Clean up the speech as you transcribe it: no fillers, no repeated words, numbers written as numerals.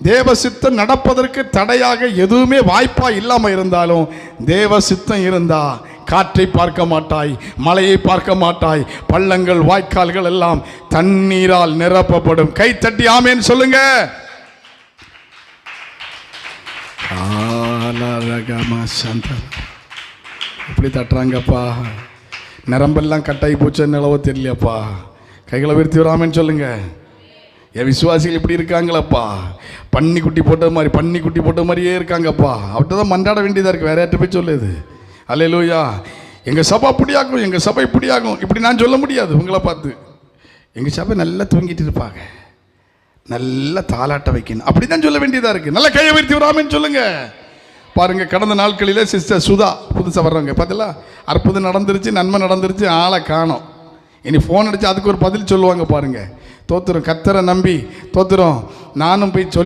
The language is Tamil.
தேவ சித்தம் நடப்பதற்கு தடையாக எதுவுமே வாய்ப்பா இல்லாம இருந்தாலும் தேவ சித்தம் இருந்தா காற்றை பார்க்க மாட்டாய், மழையை பார்க்க மாட்டாய், பள்ளங்கள் வாய்க்கால்கள் எல்லாம் தண்ணீரால் நிரப்பப்படும். கை தட்டி ஆமேன்னு சொல்லுங்க. இப்படி தட்டுறாங்கப்பா, நரம்பெல்லாம் கட்டாயி போச்சு, நிலவோ தெரியலையாப்பா. கைகளை உயர்த்தி வராமன்னு சொல்லுங்க. என் விசுவாசிகள் இப்படி இருக்காங்களப்பா, பன்னி குட்டி போட்ட மாதிரியே இருக்காங்கப்பா. அவர்கிட்ட தான் மன்றாட வேண்டியதாக இருக்குது, வேற யார்கிட்ட போய் சொல்லுது. அல்லேலூயா. எங்கள் சபை அப்படியாகும், எங்கள் சபை இப்படியாகும், இப்படி நான் சொல்ல முடியாது. உங்களை பார்த்து எங்கள் சபை நல்லா தூங்கிட்டு இருப்பாங்க, நல்லா தாலாட்ட வைக்கணும், அப்படி தான் சொல்ல வேண்டியதாக இருக்குது. நல்லா கையை உயர்த்தி வராமன்னு சொல்லுங்க. பாருங்கள், கடந்த நாட்களில் சிஸ்டர் சுதா புதுசாக வர்றவங்க பார்த்தீங்களா, அற்புதம் நடந்துருச்சு, நன்மை நடந்துருச்சு, ஆளை காணோம். இனி ஃபோன் அடித்து அதுக்கு ஒரு பதில் சொல்லுவாங்க பாருங்கள். தோத்துறோம், கர்த்தரை நம்பி தோத்துறோம். நானும் போய்